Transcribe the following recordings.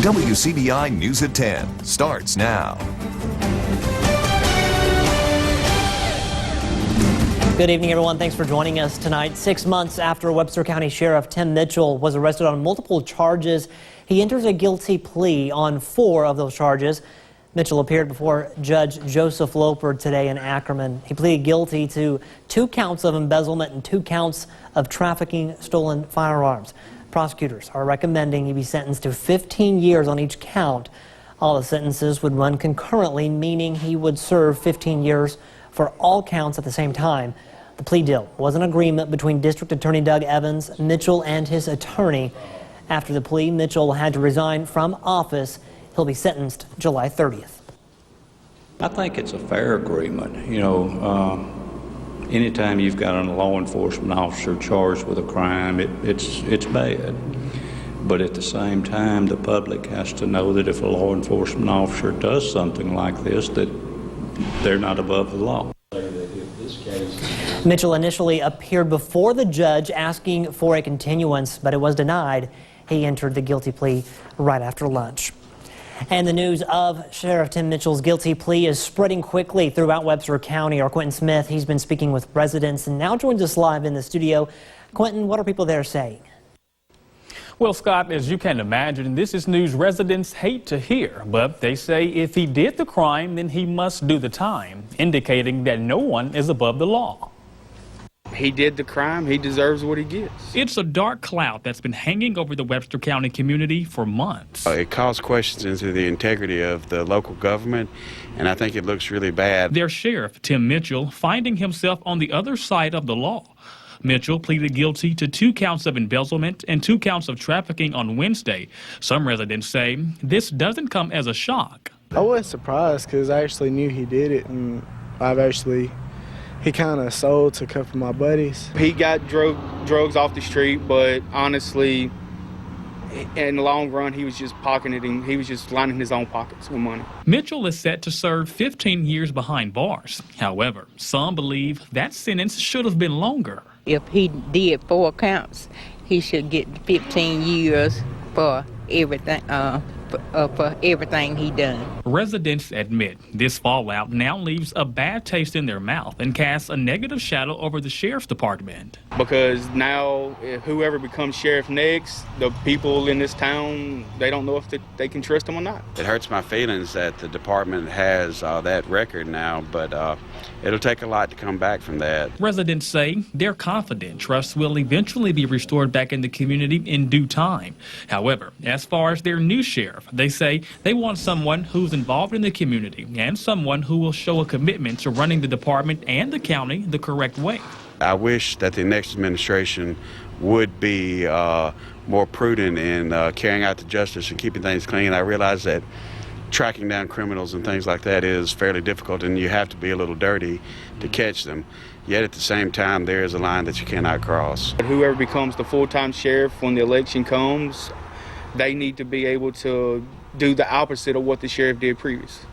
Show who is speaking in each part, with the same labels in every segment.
Speaker 1: WCBI News at 10 starts now.
Speaker 2: Good evening, everyone. Thanks for joining us tonight. 6 months after Webster County Sheriff Tim Mitchell was arrested on multiple charges, he enters a guilty plea on 4 of those charges. Mitchell appeared before Judge Joseph Loper today in Ackerman. He pleaded guilty to 2 counts of embezzlement and 2 counts of trafficking stolen firearms. Prosecutors are recommending he be sentenced to 15 years on each count. All the sentences would run concurrently, meaning he would serve 15 years for all counts at the same time. The plea deal was an agreement between District Attorney Doug Evans, Mitchell, and his attorney. After the plea, Mitchell had to resign from office. He'll be sentenced July 30th.
Speaker 3: I think it's a fair agreement. You know, anytime you've got a law enforcement officer charged with a crime, it's bad. But at the same time, the public has to know that if a law enforcement officer does something like this, that they're not above the law.
Speaker 2: Mitchell initially appeared before the judge asking for a continuance, but it was denied. He entered the guilty plea right after lunch. And the news of Sheriff Tim Mitchell's guilty plea is spreading quickly throughout Webster County. Our Quentin Smith, he's been speaking with residents and now joins us live in the studio. Quentin, what are people there saying?
Speaker 4: Well, Scott, as you can imagine, this is news residents hate to hear, but they say if he did the crime, then he must do the time, indicating that no one is above the law.
Speaker 5: He did the crime. He deserves what he gets.
Speaker 4: It's a dark cloud that's been hanging over the Webster County community for months.
Speaker 6: It calls questions into the integrity of the local government, and I think it looks really bad.
Speaker 4: Their sheriff, Tim Mitchell, finding himself on the other side of the law. Mitchell pleaded guilty to 2 counts of embezzlement and 2 counts of trafficking on Wednesday. Some residents say this doesn't come as a shock.
Speaker 7: I wasn't surprised because I actually knew he did it, and he kind of sold to a couple of my buddies.
Speaker 5: He got drugs off the street, but honestly, in the long run, he was just pocketing. He was just lining his own pockets with money.
Speaker 4: Mitchell is set to serve 15 years behind bars. However, some believe that sentence should have been longer.
Speaker 8: If he did 4 counts, he should get 15 years for everything. For everything he done.
Speaker 4: Residents admit this fallout now leaves a bad taste in their mouth and casts a negative shadow over the sheriff's department.
Speaker 5: Because now, whoever becomes sheriff next, the people in this town, they don't know if they can trust him or not.
Speaker 6: It hurts my feelings that the department has that record now, but it'll take a lot to come back from that.
Speaker 4: Residents say they're confident trust will eventually be restored back in the community in due time. However, as far as their new sheriff, they say they want someone who's involved in the community and someone who will show a commitment to running the department and the county the correct way.
Speaker 6: I wish that the next administration would be more prudent in carrying out the justice and keeping things clean. I realize that tracking down criminals and things like that is fairly difficult, and you have to be a little dirty to catch them. Yet at the same time, there is a line that you cannot cross.
Speaker 5: Whoever becomes the full-time sheriff when the election comes, they need to be able to do the opposite of what the sheriff did previously.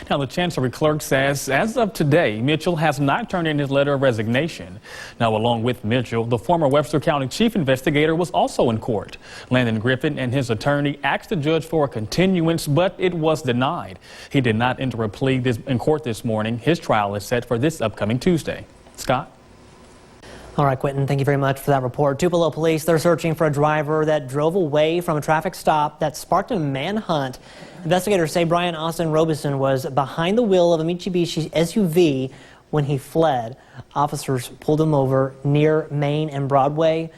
Speaker 4: Now, the Chancery Clerk says, as of today, Mitchell has not turned in his letter of resignation. Now, along with Mitchell, the former Webster County Chief Investigator was also in court. Landon Griffin and his attorney asked the judge for a continuance, but it was denied. He did not enter a plea in court this morning. His trial is set for this upcoming Tuesday. Scott?
Speaker 2: All right, Quentin, thank you very much for that report. Tupelo police, they're searching for a driver that drove away from a traffic stop that sparked a manhunt. Investigators say Brian Austin Robeson was behind the wheel of a Mitsubishi SUV when he fled. Officers pulled him over near Main and Broadway.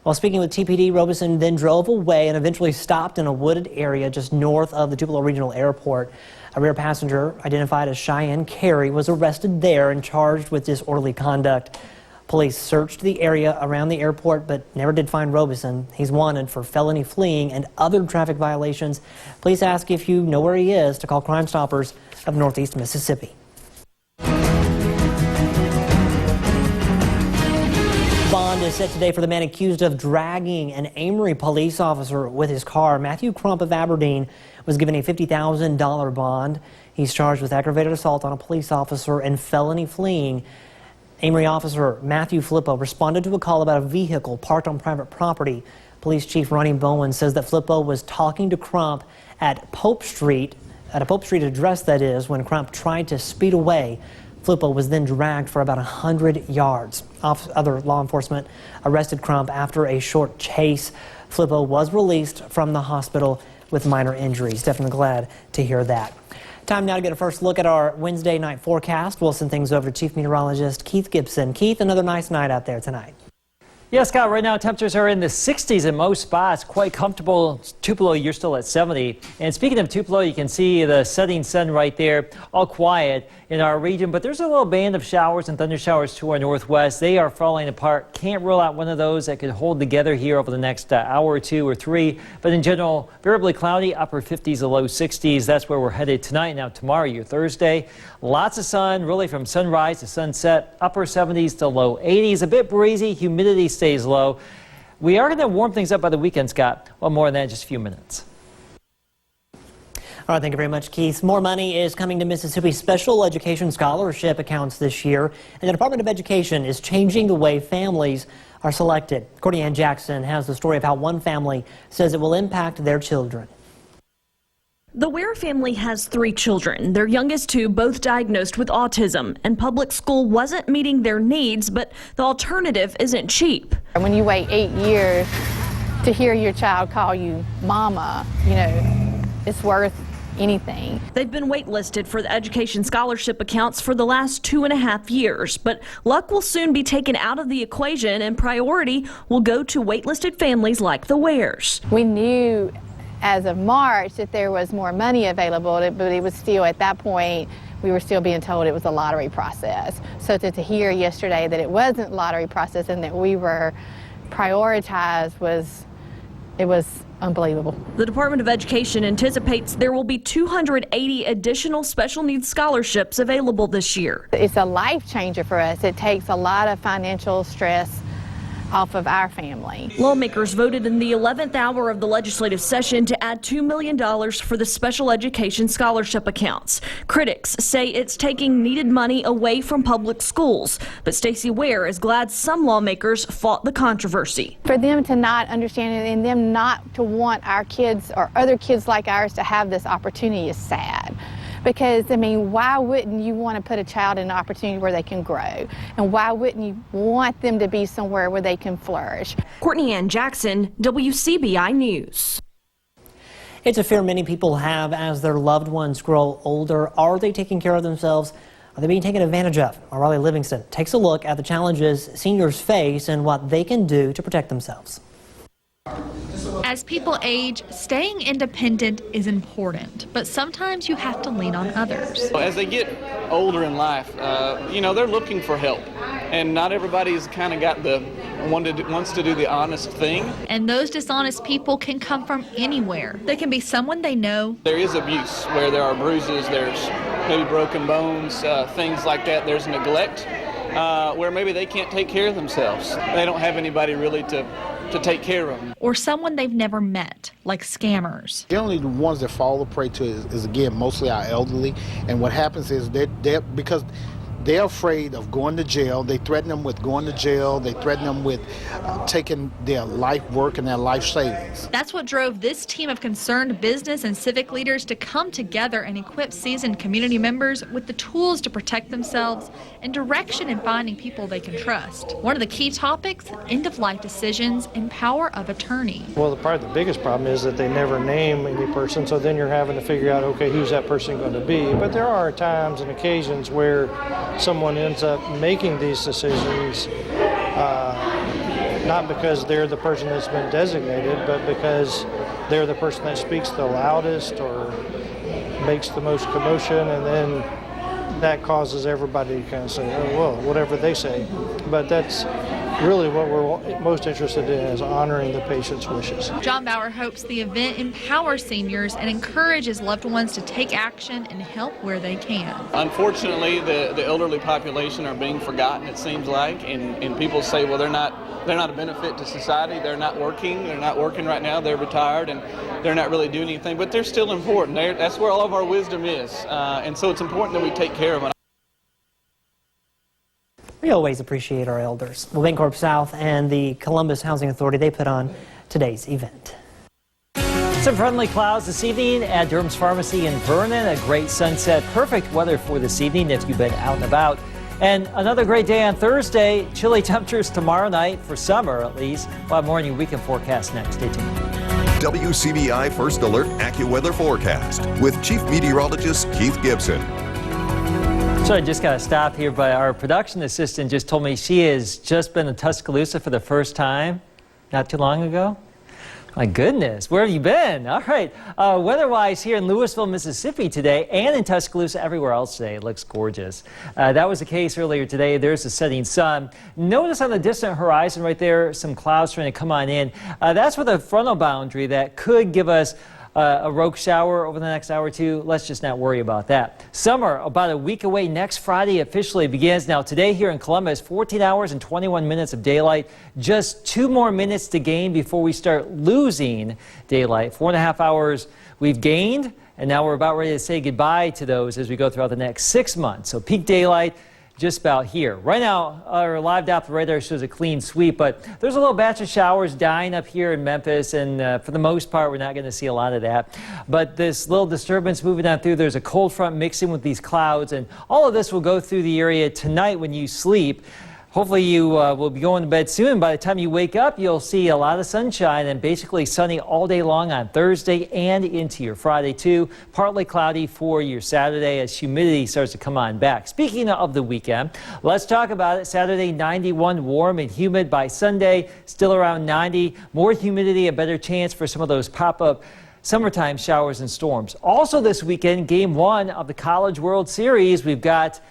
Speaker 2: While speaking with TPD, Robeson then drove away and eventually stopped in a wooded area just north of the Tupelo Regional Airport. A rear passenger, identified as Cheyenne Carey, was arrested there and charged with disorderly conduct. Police searched the area around the airport but never did find Robeson. He's wanted for felony fleeing and other traffic violations. Police ask if you know where he is to call Crime Stoppers of Northeast Mississippi. Bond is set today for the man accused of dragging an Amory police officer with his car. Matthew Crump of Aberdeen was given a $50,000 bond. He's charged with aggravated assault on a police officer and felony fleeing. Amory officer Matthew Filippo responded to a call about a vehicle parked on private property. Police Chief Ronnie Bowen says that Flippo was talking to Crump at Pope Street, at a Pope Street address that is, when Crump tried to speed away. Flippo was then dragged for about 100 yards. Other law enforcement arrested Crump after a short chase. Flippo was released from the hospital with minor injuries. Definitely glad to hear that. Time now to get a first look at our Wednesday night forecast. We'll send things over to Chief Meteorologist Keith Gibson. Keith, another nice night out there tonight.
Speaker 9: Yeah, Scott, right now temperatures are in the 60s in most spots. Quite comfortable. Tupelo, you're still at 70. And speaking of Tupelo, you can see the setting sun right there, all quiet in our region. But there's a little band of showers and thunder showers to our northwest. They are falling apart. Can't rule out one of those that could hold together here over the next hour or two or three. But in general, variably cloudy, upper 50s to low 60s. That's where we're headed tonight. Now tomorrow, your Thursday, lots of sun, really from sunrise to sunset, upper 70s to low 80s. A bit breezy, humidity stays low. We are going to warm things up by the weekend, Scott. Well, more on that in just a few minutes.
Speaker 2: All right, thank you very much, Keith. More money is coming to Mississippi Special Education Scholarship accounts this year, and the Department of Education is changing the way families are selected. Courtney Ann Jackson has the story of how one family says it will impact their children.
Speaker 10: The Ware family has 3 children, their youngest 2 both diagnosed with autism, and public school wasn't meeting their needs, but the alternative isn't cheap.
Speaker 11: When you wait 8 years to hear your child call you mama, you know, it's worth anything.
Speaker 10: They've been waitlisted for the education scholarship accounts for the last 2.5 years, but luck will soon be taken out of the equation and priority will go to waitlisted families like the Wares.
Speaker 11: We knew as of March that there was more money available, but it was still at that point we were still being told it was a lottery process. So to hear yesterday that it wasn't lottery process and that we were prioritized was unbelievable.
Speaker 10: The Department of Education anticipates there will be 280 additional special needs scholarships available this year.
Speaker 11: It's a life changer for us. It takes a lot of financial stress off of our family.
Speaker 10: Lawmakers voted in the 11th hour of the legislative session to add $2 million for the special education scholarship accounts. Critics say it's taking needed money away from public schools, but Stacey Ware is glad some lawmakers fought the controversy.
Speaker 11: For them to not understand it and them not to want our kids or other kids like ours to have this opportunity is sad. Because, I mean, why wouldn't you want to put a child in an opportunity where they can grow? And why wouldn't you want them to be somewhere where they can flourish?
Speaker 10: Courtney Ann Jackson, WCBI News.
Speaker 2: It's a fear many people have as their loved ones grow older. Are they taking care of themselves? Are they being taken advantage of? Our Riley Livingston takes a look at the challenges seniors face and what they can do to protect themselves.
Speaker 12: As people age, staying independent is important, but sometimes you have to lean on others.
Speaker 13: As they get older in life, you know, they're looking for help, and not everybody's kind of got the wants to do the honest thing.
Speaker 12: And those dishonest people can come from anywhere. They can be someone they know.
Speaker 13: There is abuse where there are bruises, there's maybe broken bones, things like that. There's neglect where maybe they can't take care of themselves. They don't have anybody really to take care of them.
Speaker 12: Or someone they've never met, like scammers.
Speaker 14: Generally, the ones that fall prey to is again, mostly our elderly. And what happens is they're because they're afraid of going to jail. They threaten them with going to jail. They threaten them with taking their life work and their life savings.
Speaker 12: That's what drove this team of concerned business and civic leaders to come together and equip seasoned community members with the tools to protect themselves and direction in finding people they can trust. One of the key topics, end-of-life decisions and power of attorney.
Speaker 15: Well, probably the biggest problem is that they never name any person, so then you're having to figure out, okay, who's that person going to be? But there are times and occasions where someone ends up making these decisions not because they're the person that's been designated, but because they're the person that speaks the loudest or makes the most commotion, and then that causes everybody to kind of say, oh, well, whatever they say. But that's really what we're most interested in, is honoring the patient's wishes.
Speaker 12: John Bauer hopes the event empowers seniors and encourages loved ones to take action and help where they can.
Speaker 13: Unfortunately, the elderly population are being forgotten, it seems like, and people say, well, they're not a benefit to society, they're not working right now, they're retired, and they're not really doing anything, but they're still important. That's where all of our wisdom is, and so it's important that we take care of them.
Speaker 2: We always appreciate our elders. Well, Bancorp South and the Columbus Housing Authority, they put on today's event.
Speaker 9: Some friendly clouds this evening at Durham's Pharmacy in Vernon. A great sunset. Perfect weather for this evening if you've been out and about. And another great day on Thursday. Chilly temperatures tomorrow night for summer at least. We'll have more on your weekend forecast next. Stay tuned.
Speaker 1: WCBI First Alert AccuWeather Forecast with Chief Meteorologist Keith Gibson.
Speaker 9: So I just got to stop here, but our production assistant just told me she has just been in Tuscaloosa for the first time not too long ago. My goodness, where have you been? All right, weather-wise here in Louisville, Mississippi today, and in Tuscaloosa, everywhere else today, it looks gorgeous. That was the case earlier today. There's the setting sun. Notice on the distant horizon right there, some clouds trying to come on in. That's with a frontal boundary that could give us a rogue shower over the next hour or two. Let's just not worry about that. Summer, about a week away. Next Friday officially begins. Now today here in Columbus, 14 hours and 21 minutes of daylight. Just 2 more minutes to gain before we start losing daylight. 4.5 hours we've gained, and now we're about ready to say goodbye to those as we go throughout the next 6 months. So peak daylight just about here. Right now, our live Doppler radar shows a clean sweep, but there's a little batch of showers dying up here in Memphis, and for the most part, we're not going to see a lot of that. But this little disturbance moving on through, there's a cold front mixing with these clouds, and all of this will go through the area tonight when you sleep. Hopefully you will be going to bed soon. By the time you wake up, you'll see a lot of sunshine and basically sunny all day long on Thursday and into your Friday too. Partly cloudy for your Saturday as humidity starts to come on back. Speaking of the weekend, let's talk about it. Saturday, 91, warm and humid. By Sunday, still around 90. More humidity, a better chance for some of those pop-up summertime showers and storms. Also this weekend, Game 1 of the College World Series. We've got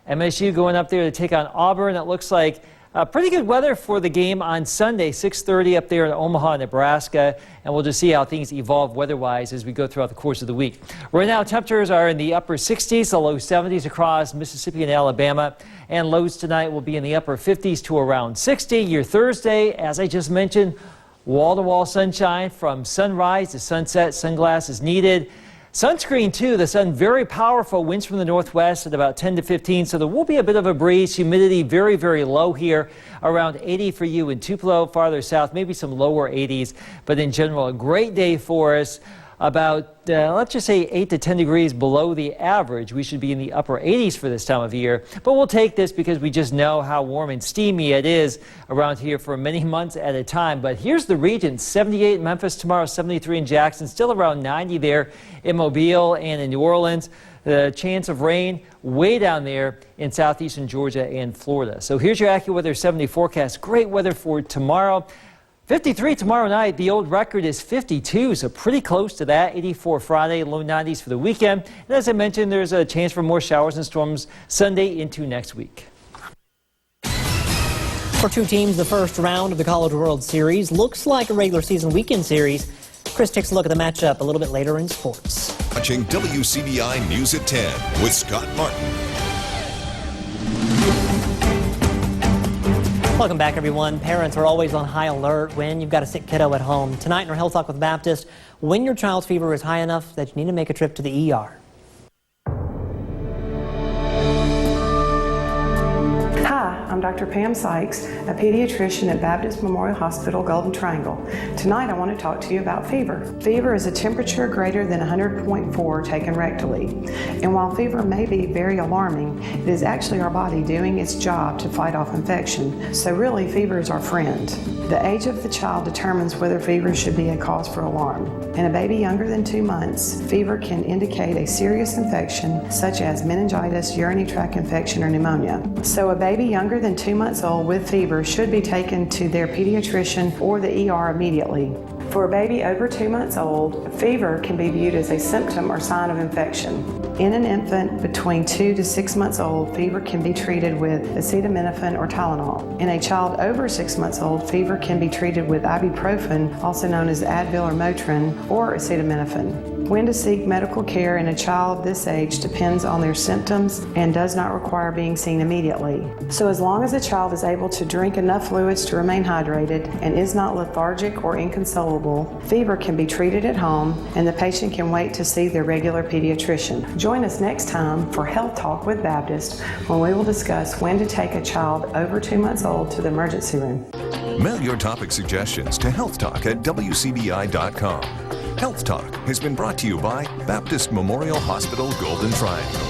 Speaker 9: MSU going up there to take on Auburn. It looks like pretty good weather for the game on Sunday, 6:30 up there in Omaha, Nebraska. And we'll just see how things evolve weather-wise as we go throughout the course of the week. Right now, temperatures are in the upper 60s, the low 70s across Mississippi and Alabama. And lows tonight will be in the upper 50s to around 60. Your Thursday, as I just mentioned, wall-to-wall sunshine from sunrise to sunset. Sunglasses needed. Sunscreen too, the sun very powerful, winds from the northwest at about 10 to 15, so there will be a bit of a breeze. Humidity very, very low here, around 80 for you in Tupelo, farther south, maybe some lower 80s, but in general, a great day for us. About, let's just say 8 to 10 degrees below the average. We should be in the upper 80s for this time of year, but we'll take this because we just know how warm and steamy it is around here for many months at a time. But here's the region, 78 in Memphis tomorrow, 73 in Jackson, still around 90 there in Mobile and in New Orleans. The chance of rain way down there in southeastern Georgia and Florida. So here's your AccuWeather 70 forecast. Great weather for tomorrow. 53 tomorrow night. The old record is 52, so pretty close to that. 84 Friday, low 90s for the weekend. And as I mentioned, there's a chance for more showers and storms Sunday into next week.
Speaker 2: For 2 teams, the first round of the College World Series looks like a regular season weekend series. Chris takes a look at the matchup a little bit later in sports.
Speaker 1: Watching WCBI News at 10 with Scott Martin.
Speaker 2: Welcome back, everyone. Parents are always on high alert when you've got a sick kiddo at home. Tonight in our Health Talk with Baptist, when your child's fever is high enough that you need to make a trip to the ER.
Speaker 16: Hi, I'm Dr. Pam Sykes, a pediatrician at Baptist Memorial Hospital, Golden Triangle. Tonight I want to talk to you about fever. Fever is a temperature greater than 100.4 taken rectally. And while fever may be very alarming, it is actually our body doing its job to fight off infection. So really, fever is our friend. The age of the child determines whether fever should be a cause for alarm. In a baby younger than 2 months, fever can indicate a serious infection such as meningitis, urinary tract infection, or pneumonia. So a baby younger than 2 months old with fever should be taken to their pediatrician or the ER immediately. For a baby over 2 months old, fever can be viewed as a symptom or sign of infection. In an infant between 2 to 6 months old, fever can be treated with acetaminophen or Tylenol. In a child over 6 months old, fever can be treated with ibuprofen, also known as Advil or Motrin, or acetaminophen. When to seek medical care in a child this age depends on their symptoms and does not require being seen immediately. So as long as a child is able to drink enough fluids to remain hydrated and is not lethargic or inconsolable, fever can be treated at home and the patient can wait to see their regular pediatrician. Join us next time for Health Talk with Baptist when we will discuss when to take a child over 2 months old to the emergency room.
Speaker 1: Mail your topic suggestions to healthtalk@wcbi.com. Health Talk has been brought to you by Baptist Memorial Hospital Golden Triangle.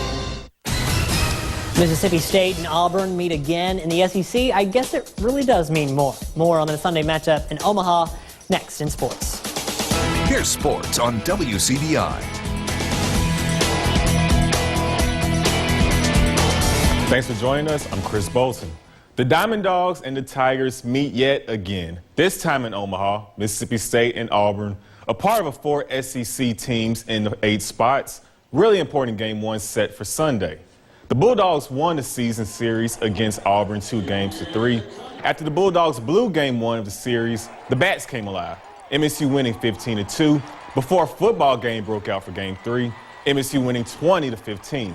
Speaker 2: Mississippi State and Auburn meet again in the SEC. I guess it really does mean more. More on the Sunday matchup in Omaha next in sports.
Speaker 1: Here's sports on WCBI.
Speaker 17: Thanks for joining us. I'm Chris Bolton. The Diamond Dogs and the Tigers meet yet again, this time in Omaha. Mississippi State and Auburn, a part of 4 SEC teams in the 8 spots. Really important game 1 set for Sunday. The Bulldogs won the season series against Auburn 2-3. After the Bulldogs blew game 1 of the series, the Bats came alive, MSU winning 15-2 before a football game broke out for game 3, MSU winning 20-15.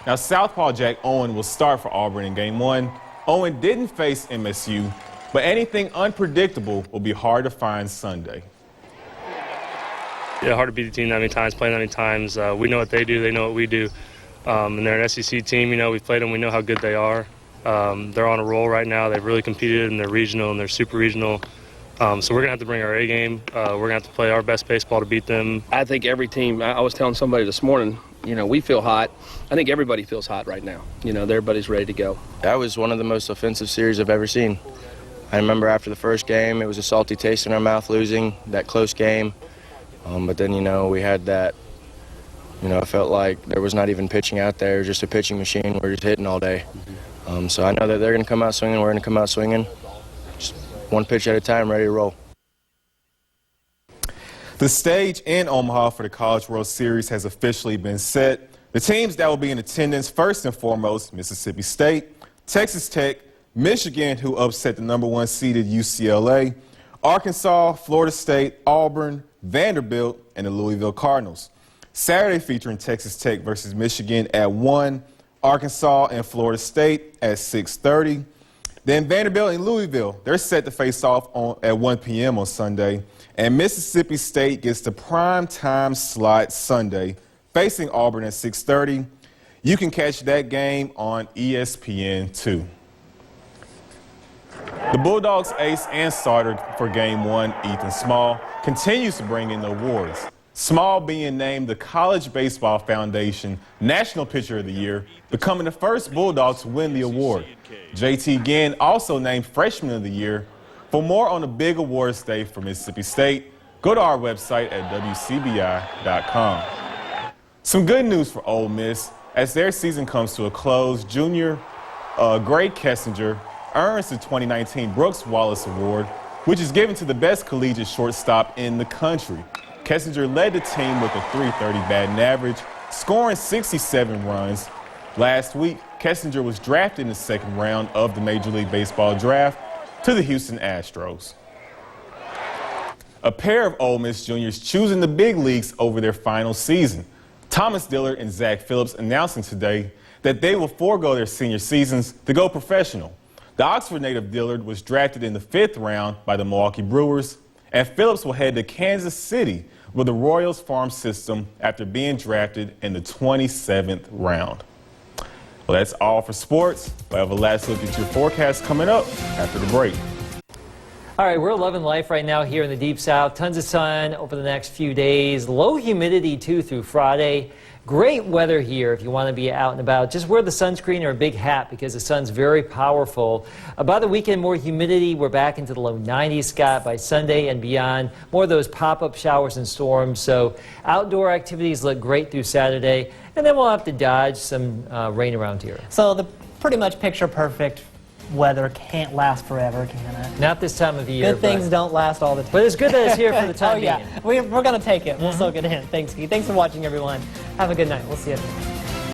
Speaker 17: Now, Southpaw Jack Owen will start for Auburn in game 1. Owen didn't face MSU, but anything unpredictable will be hard to find Sunday.
Speaker 18: Yeah, hard to beat the team that many times, play that many times. We know what they do, they know what we do. And they're an SEC team, we've played them, we know how good they are. They're on a roll right now. They've really competed in their regional and their super regional. So we're going to have to bring our A game. We're going to have to play our best baseball to beat them.
Speaker 19: I think every team, I was telling somebody this morning, we feel hot. I think everybody feels hot right now. Everybody's ready to go.
Speaker 20: That was one of the most offensive series I've ever seen. I remember after the first game, it was a salty taste in our mouth losing that close game. But then, we had that. I felt like there was not even pitching out there, just a pitching machine. We're just hitting all day. So I know that they're going to come out swinging, we're going to come out swinging. Just one pitch at a time, ready to roll.
Speaker 17: The stage in Omaha for the College World Series has officially been set. The teams that will be in attendance, first and foremost, Mississippi State, Texas Tech, Michigan, who upset the #1 seeded UCLA, Arkansas, Florida State, Auburn, Vanderbilt, and the Louisville Cardinals. Saturday featuring Texas Tech versus Michigan at 1, Arkansas and Florida State at 6:30. Then Vanderbilt and Louisville, they're set to face off at 1 p.m. on Sunday. And Mississippi State gets the prime time slot Sunday, facing Auburn at 6:30. You can catch that game on ESPN2. The Bulldogs ace and starter for game 1, Ethan Small, continues to bring in the awards. Small being named the College Baseball Foundation National Pitcher of the Year, becoming the first Bulldog to win the award. JT Ginn also named Freshman of the Year. For more on the big awards day for Mississippi State, go to our website at WCBI.com. Some good news for Ole Miss. As their season comes to a close, junior Gray Kessinger earns the 2019 Brooks Wallace Award, which is given to the best collegiate shortstop in the country. Kessinger led the team with a .330 batting average, scoring 67 runs. Last week, Kessinger was drafted in the 2nd round of the Major League Baseball draft to the Houston Astros. A pair of Ole Miss juniors choosing the big leagues over their final season. Thomas Dillard and Zach Phillips announcing today that they will forego their senior seasons to go professional. The Oxford native Dillard was drafted in the 5th round by the Milwaukee Brewers, and Phillips will head to Kansas City with the Royals farm system after being drafted in the 27th round. Well, that's all for sports. We'll have a last look at your forecast coming up after the break.
Speaker 9: All right, we're loving life right now here in the Deep South. Tons of sun over the next few days. Low humidity, too, through Friday. Great weather here if you want to be out and about. Just wear the sunscreen or a big hat because the sun's very powerful. By the weekend, more humidity. We're back into the low 90s, Scott, by Sunday and beyond. More of those pop-up showers and storms. So outdoor activities look great through Saturday. And then we'll have to dodge some rain around here.
Speaker 2: So the pretty much picture-perfect weather can't last forever, can it?
Speaker 9: Not this time of the year.
Speaker 2: Good things don't last all the time.
Speaker 9: But it's good that it's here for the time being.
Speaker 2: Yeah, we're going to take it. We'll soak it in. Thanks, Keith. Thanks for watching, everyone. Have a good night. We'll see you.